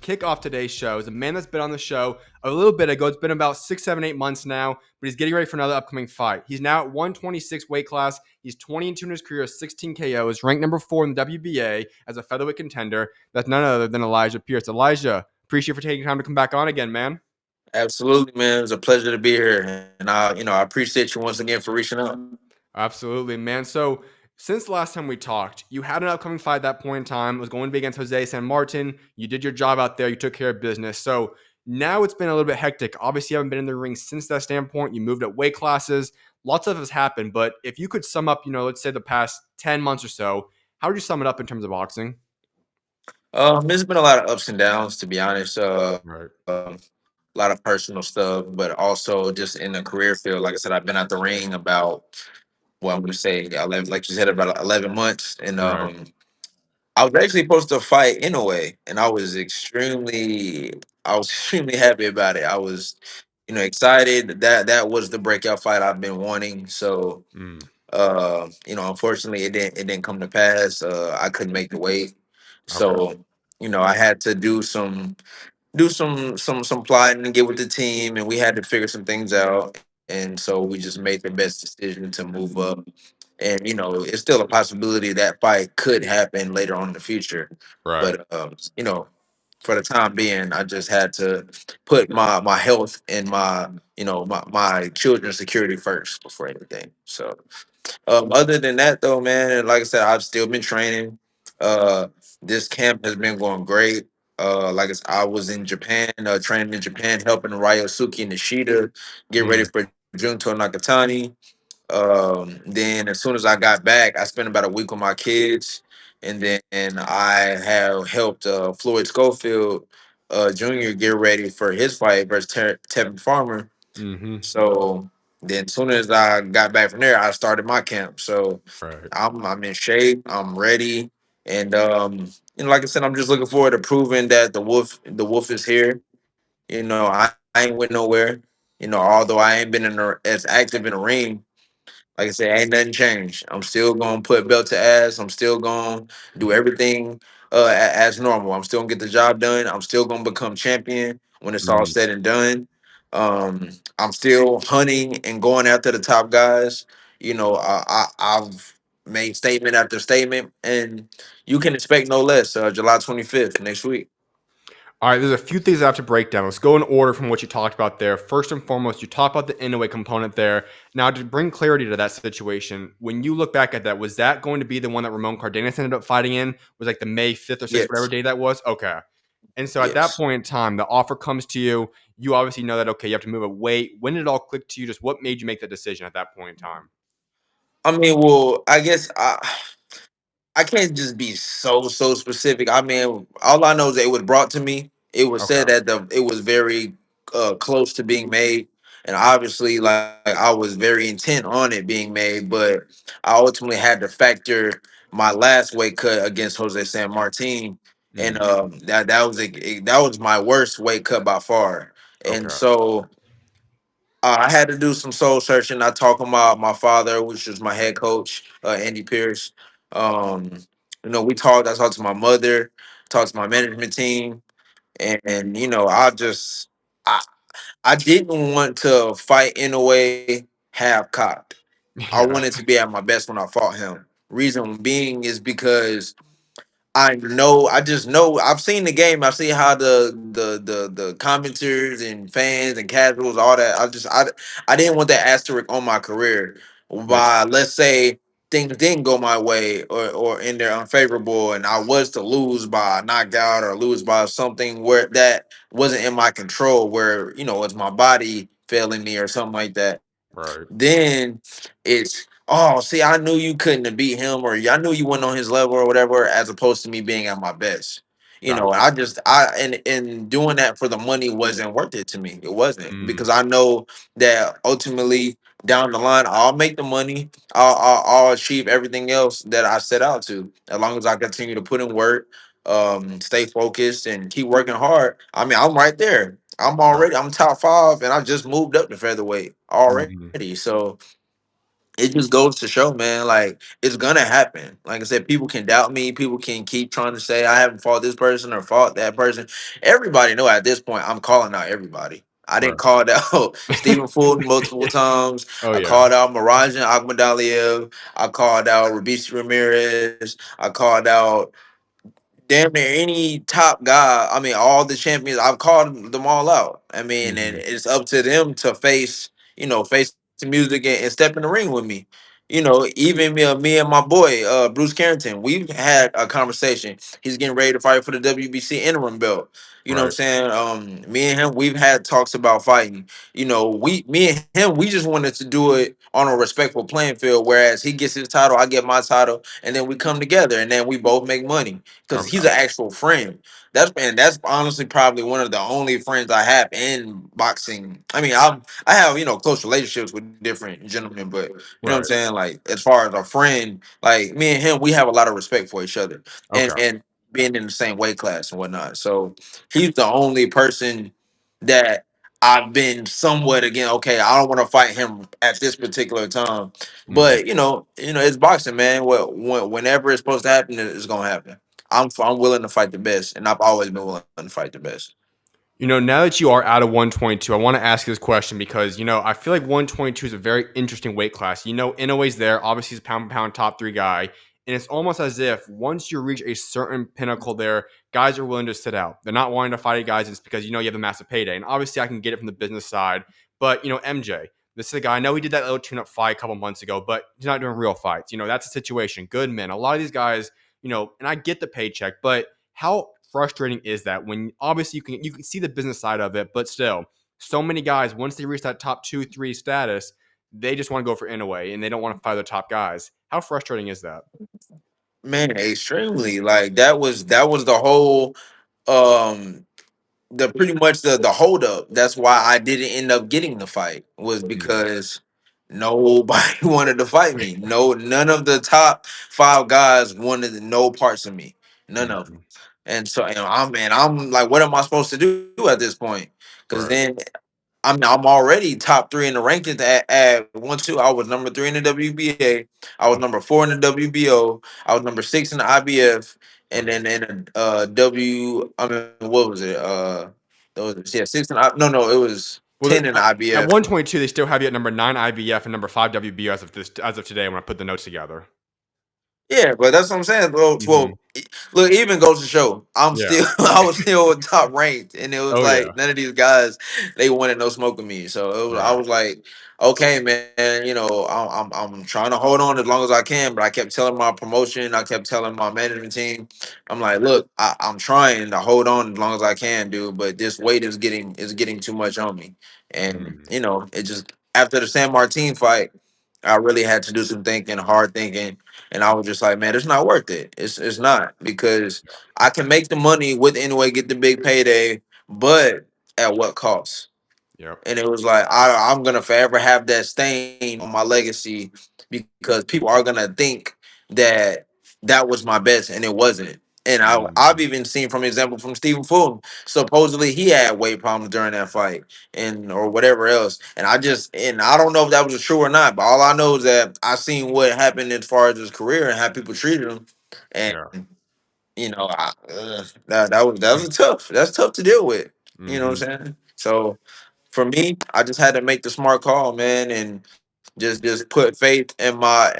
kick off today's show is a man that's been on the show a little bit ago. It's been about 6, 7, 8 months now, but he's getting ready for another upcoming fight. He's now at 126 weight class. He's 20-2 in his career, 16 KOs, ranked number 4 in the WBA as a featherweight contender. That's none other than Elijah Pierce. Elijah, appreciate you for taking time to come back on again, man. Absolutely, man. It's a pleasure to be here, and I appreciate you once again for reaching out. Absolutely, man. So since the last time we talked, you had an upcoming fight at that point in time. It was going to be against Jose San Martin. You did your job out there. You took care of business. So now it's been a little bit hectic. Obviously, you haven't been in the ring since that standpoint. You moved up weight classes. Lots of has happened. But if you could sum up, let's say the past 10 months or so, how would you sum it up in terms of boxing? There's been a lot of ups and downs, to be honest. Right. A lot of personal stuff, but also just in the career field. Like I said, I've been out the ring about, well, I'm going to say 11, like you said, about 11 months, and Right. I was actually supposed to fight in a way, and I was extremely happy about it. I was, excited that that was the breakout fight I've been wanting. So Mm, unfortunately it didn't come to pass. I couldn't make the weight. okay. So, I had to do some plotting and get with the team, and we had to figure some things out. And so we just made the best decision to move up. And it's still a possibility that fight could happen later on in the future. Right. But for the time being, I just had to put my health and my children's security first before anything. So other than that, though, man, like I said, I've still been training. Uh, this camp has been going great. I was in Japan, training in Japan, helping Ryosuke Nishida get ready Mm, for Junto Nakatani. Then as soon as I got back, I spent about a week with my kids, and then I have helped Floyd Schofield Jr. get ready for his fight versus Tevin Farmer. mm-hmm. So then, as soon as I got back from there, I started my camp. So Right. I'm in shape. I'm ready, and like I said, I'm just looking forward to proving that the wolf is here. I ain't went nowhere. Although I ain't been as active in the ring, like I said, ain't nothing changed. I'm still gonna put belt to ass. I'm still gonna do everything as normal. I'm still gonna get the job done. I'm still gonna become champion when it's all Mm. said and done. I'm still hunting and going after the top guys. I've made statement after statement, and you can expect no less. July 25th next week. All right, there's a few things I have to break down. Let's go in order from what you talked about there. First and foremost, you talked about the Inoue component there. Now, to bring clarity to that situation, when you look back at that, was that going to be the one that Ramon Cardenas ended up fighting in? Was like the May 5th or 6th, whatever Yes, day that was? Okay. And so at that yes. point in time, the offer comes to you. You obviously know that, okay, you have to move a weight. When did it all click to you? Just what made you make the decision at that point in time? I mean, well, I guess I can't just be so specific. I mean, all I know is that it was brought to me. It was Okay. said that it was very close to being made, and obviously, like I was very intent on it being made. But I ultimately had to factor my last weight cut against Jose San Martin, and Mm, that was my worst weight cut by far. And okay. so I had to do some soul searching. I talked with my father, which was my head coach, Andy Pierce. Um, we talked. I talked to my mother, talked to my management team, and I I didn't want to fight in a way half cocked. I Yeah. wanted to be at my best when I fought him. Reason being is because I just know I've seen the game. I've seen how the commenters and fans and casuals, all that. I didn't want that asterisk on my career Makes by, let's say, things didn't go my way, or in their unfavorable, and I was to lose by a knockout or lose by something where that wasn't in my control, where it's my body failing me or something like that. right. Then it's, oh, see, I knew you couldn't have beat him, or I knew you weren't on his level or whatever, as opposed to me being at my best. Gotcha. And doing that for the money wasn't worth it to me. It wasn't, Mm, because I know that ultimately down the line I'll make the money. I'll achieve everything else that I set out to, as long as I continue to put in work, stay focused, and keep working hard. I mean, I'm right there. I'm right. top five, and I just moved up to featherweight Mhm. already. So it just goes to show, man, like it's gonna happen. Like I said, people can doubt me. People can keep trying to say I haven't fought this person or fought that person. Everybody know at this point I'm calling out everybody. I didn't Right. call out Stephen Fulton multiple times. Oh I yeah. called out Marajan Akhmadaliev. I called out Rabisi Ramirez. I called out damn near any top guy. I mean, all the champions. I've called them all out. I mean, and Hmm. it's up to them to face, face the music and step in the ring with me. Even me and my boy Bruce Carrington, we've had a conversation. He's getting ready to fight for the WBC interim belt. You know what I'm Right. saying? Me and him, we've had talks about fighting. Me and him, we just wanted to do it on a respectful playing field. Whereas he gets his title, I get my title, and then we come together, and then we both make money because he's Okay. an actual friend. That's honestly probably one of the only friends I have in boxing. I mean, I have close relationships with different gentlemen, but you know what I'm Right. saying. Like as far as a friend, like me and him, we have a lot of respect for each other, and Okay. being in the same weight class and whatnot. So he's the only person that I've been somewhat again. Okay, I don't want to fight him at this particular time, Hmm. but it's boxing, man. Whenever it's supposed to happen, it's gonna happen. I'm willing to fight the best, and I've always been willing to fight the best. Now that you are out of 122, I want to ask you this question because, I feel like 122 is a very interesting weight class. Inoue's there. Obviously, he's a pound for pound top three guy. And it's almost as if once you reach a certain pinnacle there, guys are willing to sit out. They're not wanting to fight guys. It's because, you have a massive payday. And obviously, I can get it from the business side. But, MJ, this is a guy. I know he did that little tune up fight a couple months ago, but he's not doing real fights. That's a situation. Goodman. A lot of these guys, and I get the paycheck, but how frustrating is that when obviously you can see the business side of it, but still, so many guys once they reach that top 2, 3 status, they just want to go for Inoue and they don't want to fight the top guys. How frustrating is that? Man, extremely. Like that was the whole um the pretty much the hold up. That's why I didn't end up getting the fight was Mhm. because nobody wanted to fight me. No, none of the top five guys wanted no parts of me. None of them. Mhm. And so I'm like, what am I supposed to do at this point? Because Right. then I'm already top three in the rankings at 1-2. I was number three in the WBA. I was number four in the WBO. I was number six in the IBF, and Right. then in the I mean, what was it? Those yeah, six in no, it was Well, 10 in the at IBF. 122, they still have you at number 9 IBF and number 5 WBO as of today when I put the notes together. Yeah, but that's what I'm saying. Well, Hmm. look, it even goes to show I'm Yeah. still I was still top ranked, and it was Oh yeah. like none of these guys they wanted no smoke with me. So I Right. was like, okay, man, I'm trying to hold on as long as I can, but I kept telling my promotion, I kept telling my management team, I'm like, look, I'm trying to hold on as long as I can, dude, but this weight is getting too much on me, and Mhm. it just after the San Martin fight, I really had to do some thinking, hard thinking, and I was just like, man, it's not worth it. It's not because I can make the money with anyway, get the big payday, but at what cost? Yep. And it was like I'm gonna forever have that stain on my legacy because people are gonna think that that was my best and it wasn't. And I've Mhm. even seen from example from Stephen Fulton. Supposedly he had weight problems during that fight and or whatever else. And I don't know if that was true or not, but all I know is that I seen what happened as far as his career and how people treated him. And Yeah. that was that's tough to deal with. You know Hmm. what I'm saying? So for me, I just had to make the smart call, man, and just put faith in my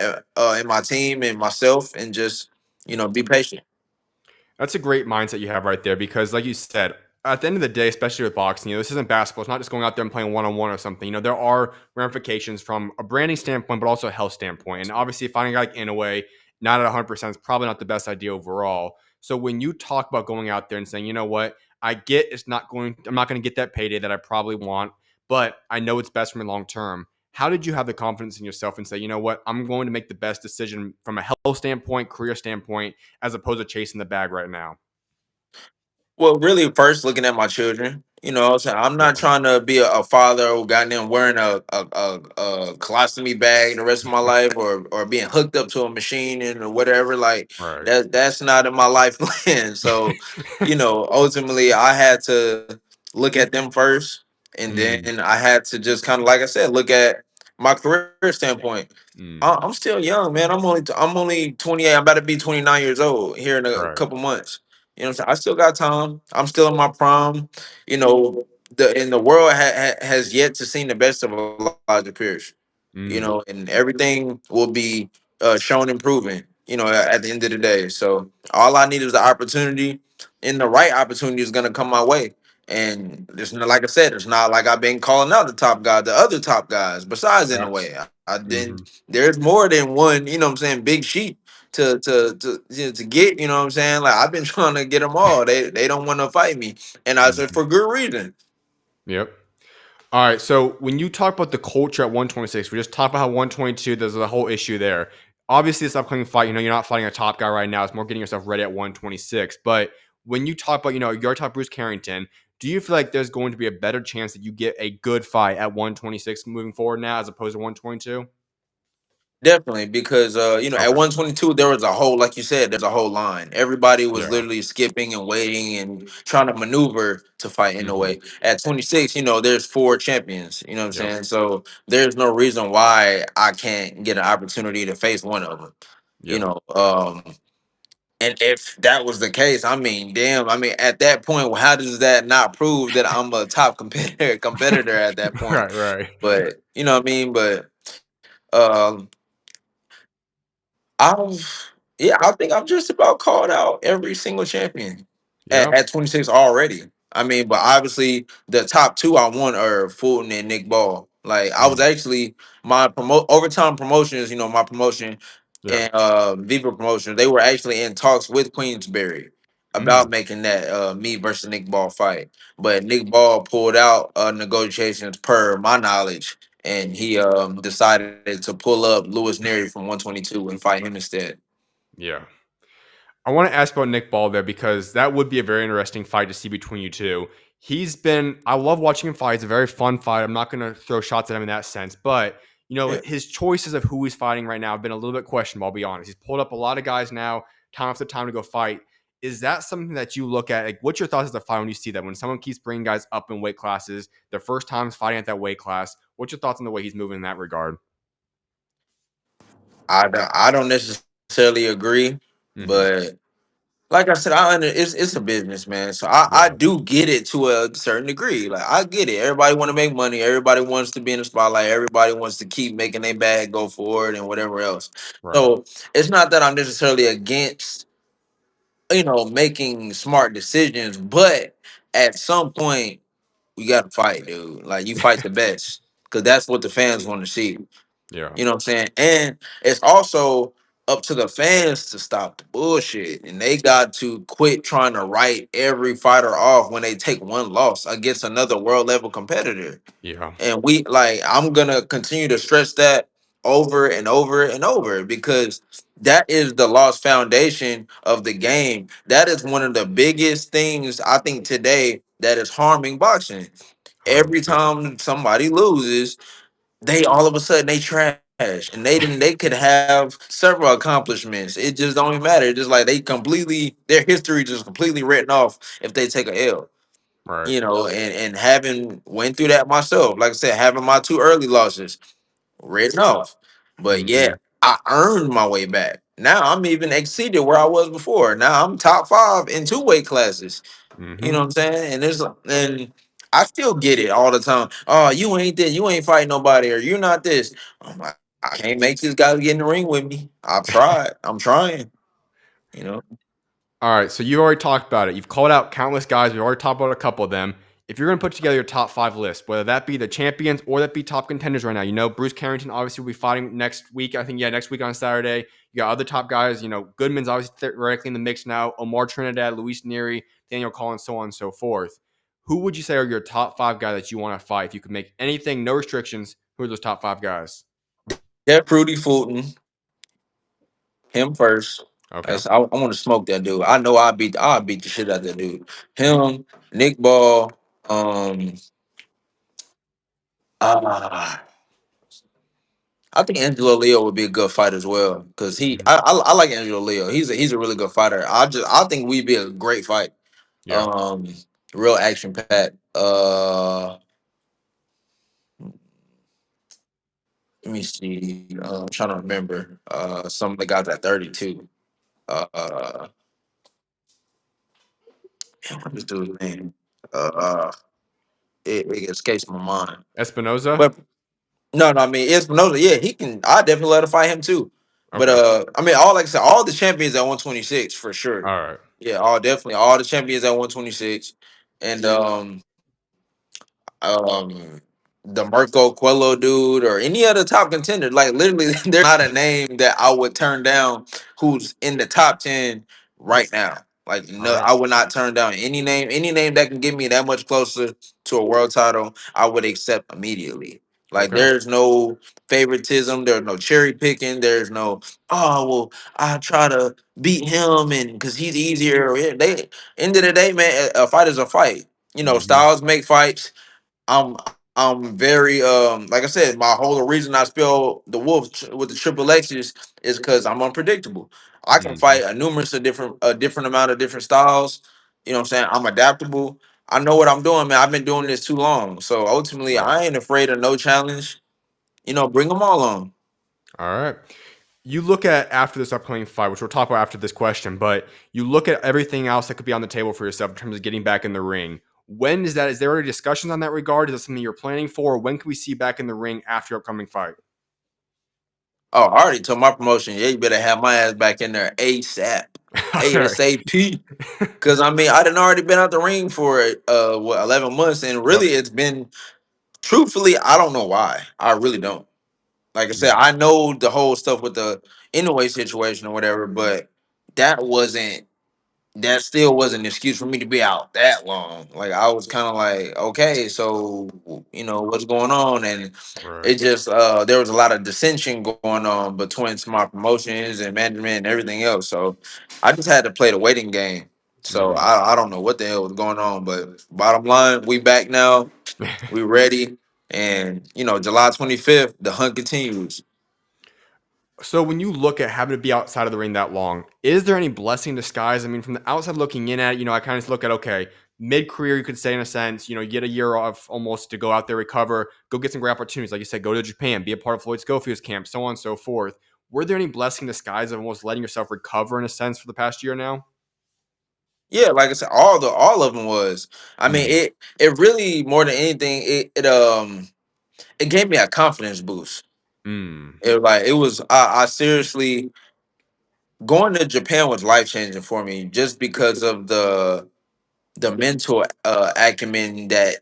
team and myself, and just be patient. That's a great mindset you have right there because, like you said, at the end of the day, especially with boxing, this isn't basketball. It's not just going out there and playing one on one or something. There are ramifications from a branding standpoint, but also a health standpoint. And obviously, finding a guy like Inoue, not at 100%, is probably not the best idea overall. So when you talk about going out there and saying, you know what, I get I'm not going to get that payday that I probably want, but I know it's best for me long term. How did you have the confidence in yourself and say, you know what, I'm going to make the best decision from a health standpoint, career standpoint, as opposed to chasing the bag right now? Well, really, first looking at my children, what I'm saying, I'm Yeah. not trying to be a father who got them wearing a colostomy bag the rest of my life, or being hooked up to a machine and or whatever. Like Right. that's not in my life plan. So, ultimately, I had to look at them first, and Mm. then I had to just kind of, like I said, look at my career standpoint, Mm, I'm still young, man. I'm only 28. I'm about to be 29 years old here in a right. couple months. You know what I'm saying? I still got time. I'm still in my prime. You know, the world has yet to see the best of Elijah Pierce. Mm, And everything will be shown and proven. At the end of the day. So all I need is the opportunity, and the right opportunity is gonna come my way. And it's not, like I said, it's not like I've been calling out the top guy, the other top guys. Besides, in yeah. a way, I didn't. Hmm. There's more than one. You know what I'm saying? Big sheep to get. You know what I'm saying? Like I've been trying to get them all. They don't want to fight me, and I said Hmm. for good reason. Yep. All right. So when you talk about the culture at 126, we just talked about how 122, there's a whole issue there. Obviously, this upcoming fight, you're not fighting a top guy right now. It's more getting yourself ready at 126. But when you talk about, your top Bruce Carrington, do you feel like there's going to be a better chance that you get a good fight at 126 moving forward now as opposed to 122? Definitely, because at Okay. 122 there was a whole, like you said, there's a whole line. Everybody was Yeah. literally skipping and waiting and trying to maneuver to fight in a Hmm. way. At 26, there's four champions. You know what I'm Yep. saying? So there's no reason why I can't get an opportunity to face one of them. You Yep. know, and if that was the case, I mean, damn, I mean, at that point, how does that not prove that I'm a top competitor at that point? Right. Right. But you know what I mean. But um, yeah, I think I've just about called out every single champion at, Yeah. at 26 already. I mean, but obviously the top two I want are Fulton and Nick Ball. Like I was Mm, actually my overtime promotions, my promotion yeah. and Viva promotion, they were actually in talks with Queensberry Mm, about making that me versus Nick Ball fight. But Nick Ball pulled out negotiations per my knowledge, and he decided to pull up Lewis Neary from 122 and fight him instead. yeah. I want to ask about Nick Ball there because that would be a very interesting fight to see between you two. I love watching him fight. It's a very fun fight. I'm not going to throw shots at him in that sense, but Yeah. his choices of who he's fighting right now have been a little bit questionable. I'll be honest. He's pulled up a lot of guys now, time after time to go fight. Is that something that you look at? Like, what's your thoughts as a fight when you see that? When someone keeps bringing guys up in weight classes, their first times fighting at that weight class, what's your thoughts on the way he's moving in that regard? I don't necessarily agree, Hmm. but like I said, it's a business, man. So I Yeah, do get it to a certain degree. Like I get it. Everybody want to make money. Everybody wants to be in the spotlight. Everybody wants to keep making their bag go forward and whatever else. right. So it's not that I'm necessarily against making smart decisions, but at some point you got to fight, dude. Like you fight the best because that's what the fans want to see. Yeah, You know what I'm saying? And it's also up to the fans to stop the bullshit. And they got to quit trying to write every fighter off when they take one loss against another world level competitor. yeah, And I'm gonna continue to stress that over and over and over because that is the lost foundation of the game. That is one of the biggest things I think today that is harming boxing. Every 100%. time somebody loses, they all of a sudden they trash, and they could have several accomplishments. It just don't even matter. It's just like their history just completely written off if they take a L. Right. And having went through that myself, like I said, having my two early losses written off. But yeah, Mhm. I earned my way back. Now I'm even exceeded where I was before. Now I'm top five in two weight classes. You know Mhm. what I'm saying? And I still get it all the time. Oh, you ain't this, you ain't fighting nobody, or you're not this. I'm like, I can't make this guy get in the ring with me. I've tried. I'm trying. You know. All right, so you already talked about it. You've called out countless guys. We've already talked about a couple of them. If you're going to put together your top five list, whether that be the champions or that be top contenders right now, Bruce Carrington obviously will be fighting next week. I think, yeah, next week on Saturday. You got other top guys. Goodman's obviously theoretically in the mix now. Omar Trinidad, Luis Neary, Daniel Collins, so on and so forth. Who would you say are your top five guys that you want to fight? If you could make anything, no restrictions, who are those top five guys? That Rudy Fulton, him first. Okay. I want to smoke that dude. I know I beat the shit out of that dude. Him, Nick Ball, um, ah, I think Angelo Leo would be a good fight as well because Mhm. I like Angelo Leo. He's a really good fighter. I think we'd be a great fight. Yeah. Um, real action packed. Let me see. I'm trying to remember. Some of the guys at 32. Uh, man, what is dude's name? Uh, uh, it escapes my mind. Espinoza? But no, I mean Espinosa. Yeah, he can. I definitely let to fight him too. But Okay. I mean, all like I said, all the champions at 126 for sure. All right. Yeah, all definitely all the champions at 126, and um the Mirko Quello dude or any other top contender. Like literally, there's not a name that I would turn down who's in the top 10 right now. Like All no, right. I would not turn down any name that can get me that much closer to a world title. I would accept immediately. Like Okay. there's no favoritism, there's no cherry picking, there's no well I try to beat him and because he's easier. Yeah, they end of the day, man, a fight is a fight. You know, Hmm. styles make fights. I'm I'm very like I said, my whole reason I spell the wolf with the triple X's is because I'm unpredictable. I can Hmm. fight a different amount of different styles. You know what I'm saying? I'm adaptable. I know what I'm doing, man. I've been doing this too long. So ultimately Right. I ain't afraid of no challenge. You know, bring them all on. All right. You look at after this upcoming fight, which we'll talk about after this question, but you look at everything else that could be on the table for yourself in terms of getting back in the ring. When is that? Is there already discussions on that regard? Is that something you're planning for? When can we see you back in the ring after your upcoming fight? Oh, I already told my promotion, yeah, you better have my ass back in there ASAP. All right. ASAP. Cause I mean, I done already been out the ring for 11 months, and Yep. really, it's been truthfully, I don't know why. I really don't. Like I said, Mm. I know the whole stuff with the anyway situation or whatever, but that wasn't that still wasn't an excuse for me to be out that long. Like I was kind of like, okay, so what's going on, and Right. it just there was a lot of dissension going on between my promotions and management and everything else. So I just had to play the waiting game. So Hmm. I don't know what the hell was going on, but bottom line, we back now, we ready, and July 25th, the hunt continues. So when you look at having to be outside of the ring that long, is there any blessing in disguise? I mean, from the outside looking in at it, I kind of look at, okay, mid-career, you could say in a sense, you get a year off almost to go out there, recover, go get some great opportunities. Like you said, go to Japan, be a part of Floyd Schofield's camp, so on and so forth. Were there any blessing in disguise of almost letting yourself recover in a sense for the past year now? Yeah, like I said, all of them was. I mean, Hmm. it really more than anything, it gave me a confidence boost. Mm. It was I seriously going to Japan was life changing for me just because of the mental acumen that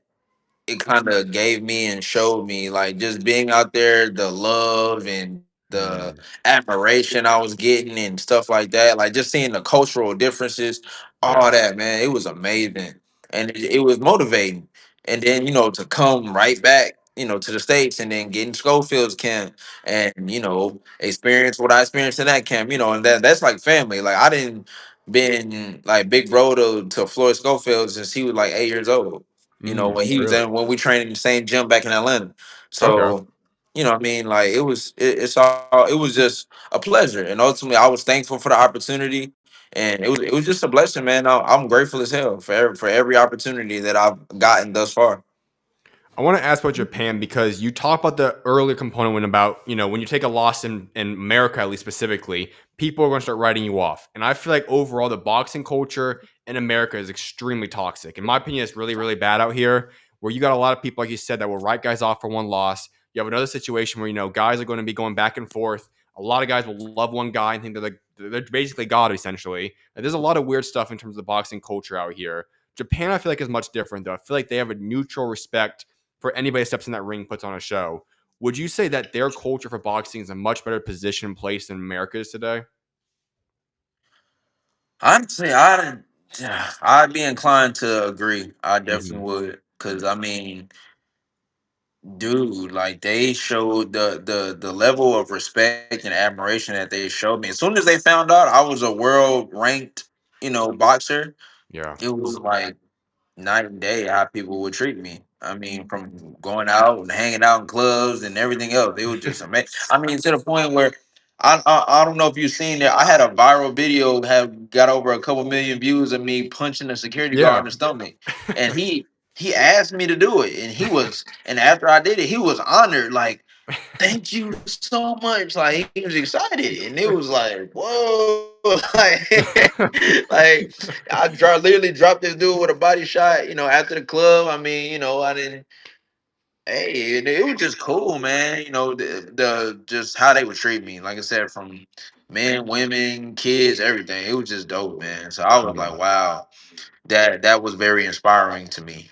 it kind of gave me and showed me, like just being out there, the love and the Mm. admiration I was getting and stuff like that, like just seeing the cultural differences, Yeah. all that, man, it was amazing, and it was motivating. And then to come right back to the States and then get in Schofield's camp and experience what I experienced in that camp, and that's like family. Like I didn't been like big bro to Floyd Schofield since he was like 8 years old, Mm. when he was Really? in when we trained in the same gym back in Atlanta. Okay. So, what I mean, like it was just a pleasure, and ultimately I was thankful for the opportunity, and it was just a blessing, man. I'm grateful as hell for every opportunity that I've gotten thus far. I want to ask about Japan because you talk about the earlier component when about, when you take a loss in America, at least specifically, people are going to start writing you off. And I feel like overall, the boxing culture in America is extremely toxic. In my opinion, it's really, really bad out here where you got a lot of people, like you said, that will write guys off for one loss. You have another situation where, guys are going to be going back and forth. A lot of guys will love one guy and think they're basically God, essentially. And there's a lot of weird stuff in terms of the boxing culture out here. Japan, I feel like, is much different, though. I feel like they have a neutral respect for anybody that steps in that ring, puts on a show. Would you say that their culture for boxing is a much better position and place than America's today? Honestly, I'd be inclined to agree. I Hmm. definitely would, because I mean, dude, like they showed the level of respect and admiration that they showed me. As soon as they found out I was a world ranked, boxer, Yeah. it was like night and day how people would treat me. I mean, from going out and hanging out in clubs and everything else, it was just amazing. I mean, to the point where I don't know if you've seen it. I had a viral video have got over a couple million views of me punching a security guard Yeah. in the stomach, and he asked me to do it, and after I did it, he was honored. Like thank you so much. Like he was excited, and it was like, whoa, like, like literally dropped this dude with a body shot. After the club. I mean, I didn't. Hey, it was just cool, man. The just how they would treat me. Like I said, from men, women, kids, everything. It was just dope, man. So I was like, Mhm. wow, that was very inspiring to me.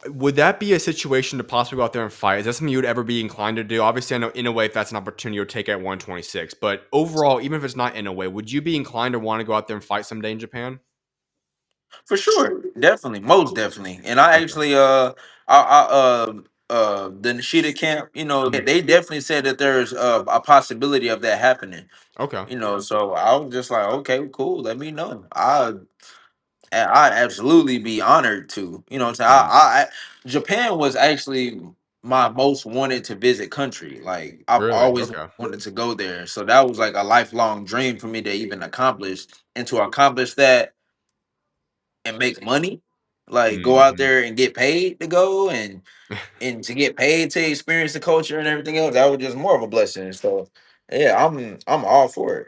Would that be a situation to possibly go out there and fight? Is that something you would ever be inclined to do? Obviously, I know in a way if that's an opportunity you'll take at 126, but overall, even if it's not in a way, would you be inclined to want to go out there and fight someday in Japan? For sure, definitely, most definitely. And I Okay. actually, the Nishida camp, Mhm. they definitely said that there's a possibility of that happening. Okay. So I was just like, okay, cool. Let me know. I'd absolutely be honored to. What I'm saying? Mhm. Japan was actually my most wanted to visit country. Like I've Really? always Okay. wanted to go there. So that was like a lifelong dream for me to even accomplish. And to accomplish that and make money, like go out Mhm. there and get paid to go and to get paid to experience the culture and everything else, that was just more of a blessing. So yeah, I'm all for it.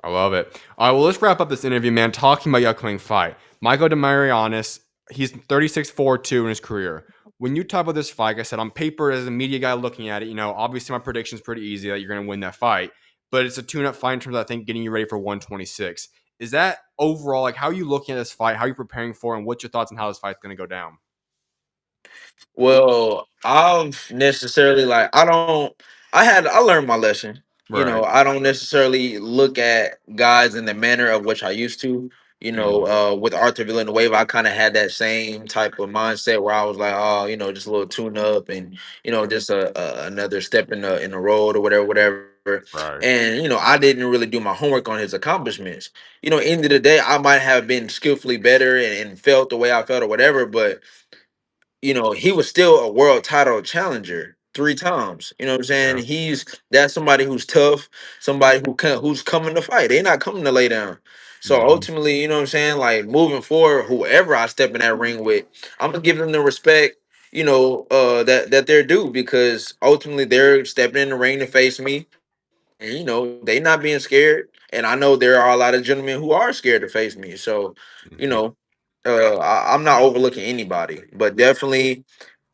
I love it. All right, well, let's wrap up this interview, man, talking about your upcoming fight. Michael Demarianis, he's 36-4-2 in his career. When you talk about this fight, like I said, on paper, as a media guy looking at it, obviously my prediction is pretty easy that you're going to win that fight, but it's a tune-up fight in terms of, I think, getting you ready for 126. Is that overall, like, how are you looking at this fight? How are you preparing for it? And what's your thoughts on how this fight's going to go down? Well, I've necessarily like I learned my lesson. Right. I don't necessarily look at guys in the manner of which I used to. Mhm. With Arthur Villanueva, I kind of had that same type of mindset where I was like, oh, just a little tune up and just another step in the road or whatever, whatever. Right. And I didn't really do my homework on his accomplishments. End of the day, I might have been skillfully better and felt the way I felt or whatever, but he was still a world title challenger 3 times. You know what I'm saying? Yeah. That's somebody who's tough, somebody who's coming to fight. They're not coming to lay down. So Mhm. ultimately, you know what I'm saying? Like moving forward, whoever I step in that ring with, I'm gonna give them the respect, that they're due because ultimately they're stepping in the ring to face me. And they not being scared. And I know there are a lot of gentlemen who are scared to face me. So, you Mhm. know, I'm not overlooking anybody, but definitely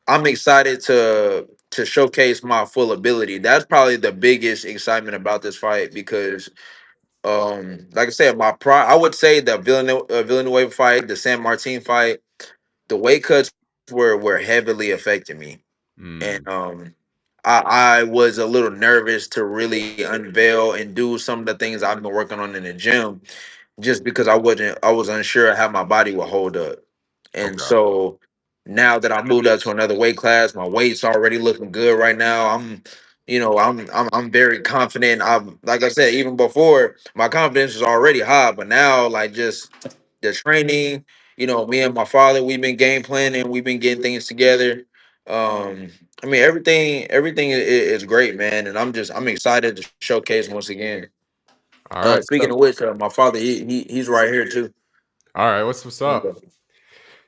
I'm excited to showcase my full ability. That's probably the biggest excitement about this fight because, like I said, I would say the Villanueva fight, the San Martin fight, the weight cuts were heavily affecting me, and Mm. I was a little nervous to really unveil and do some of the things I've been working on in the gym just because I was unsure how my body would hold up. And Okay. so now that I moved up to another weight class, my weight's already looking good right now. I'm very confident. I'm like I said, even before my confidence was already high, but now like just the training, me and my father, we've been game planning, we've been getting things together. Um, I mean everything is great, man, and I'm excited to showcase once again. All right. Speaking So, of which, my father he's right here too. all right. What's up? Okay.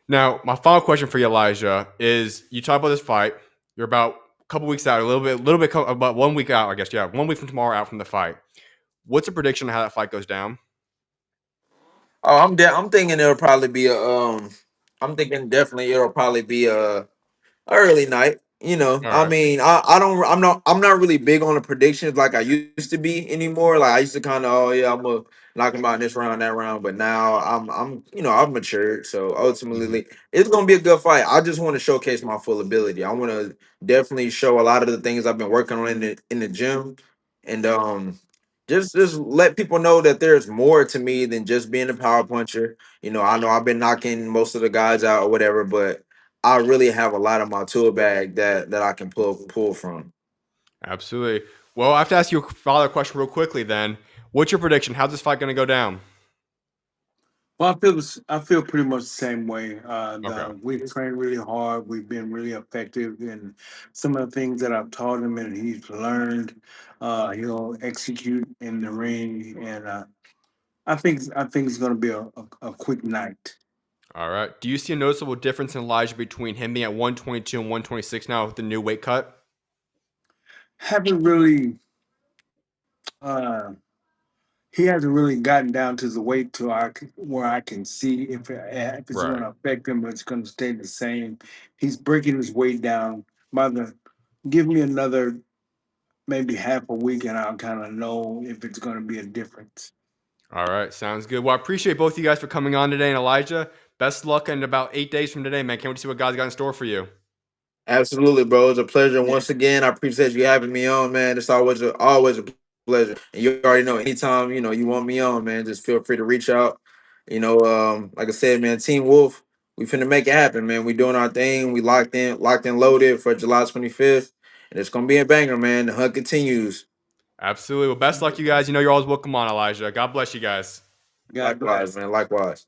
Now, my final question for you, Elijah, is you talk about this fight. You're about a couple weeks out, about 1 week out, I guess. Yeah, 1 week from tomorrow out from the fight. What's a prediction of how that fight goes down? Oh, I'm thinking it'll probably be I'm thinking definitely it'll probably be a early night. All I right. mean, I'm not really big on the predictions like I used to be anymore. Like I used to kind of, oh yeah, I'm gonna knock him out in this round, that round. But now I'm I've matured. So Hmm. ultimately, it's gonna be a good fight. I just want to showcase my full ability. I want to definitely show a lot of the things I've been working on in the gym, and just let people know that there's more to me than just being a power puncher. I know I've been knocking most of the guys out or whatever, but I really have a lot of my tool bag that I can pull from. Absolutely. Well, I have to ask you a follow question real quickly then. What's your prediction? How's this fight going to go down? Well, I feel pretty much the same way. Okay. We've trained really hard. We've been really effective in some of the things that I've taught him, and he's learned. He'll execute in the ring, and I think it's going to be a quick night. All right. Do you see a noticeable difference in Elijah between him being at 122 and 126 now with the new weight cut? haven't really. Uh, he hasn't really gotten down to the weight to where I can see if it's going Right. to affect him, but it's going to stay the same. He's breaking his weight down. Give me another maybe half a week, and I'll kind of know if it's going to be a difference. All right. Sounds good. Well, I appreciate both of you guys for coming on today. And Elijah, best luck in about 8 days from today, man. Can't wait to see what God's got in store for you. Absolutely, bro. It's a pleasure. Yeah, Once again, I appreciate you having me on, man. It's always a pleasure. And you already know, anytime you want me on, man, just feel free to reach out. Like I said, man, Team Wolf, we finna make it happen, man. We doing our thing. We locked in, loaded for July 25th, and it's gonna be a banger, man. The hunt continues. Absolutely. Well, best luck, you guys. You know you're always welcome on, Elijah. God bless you guys. God bless. Likewise, man. Likewise.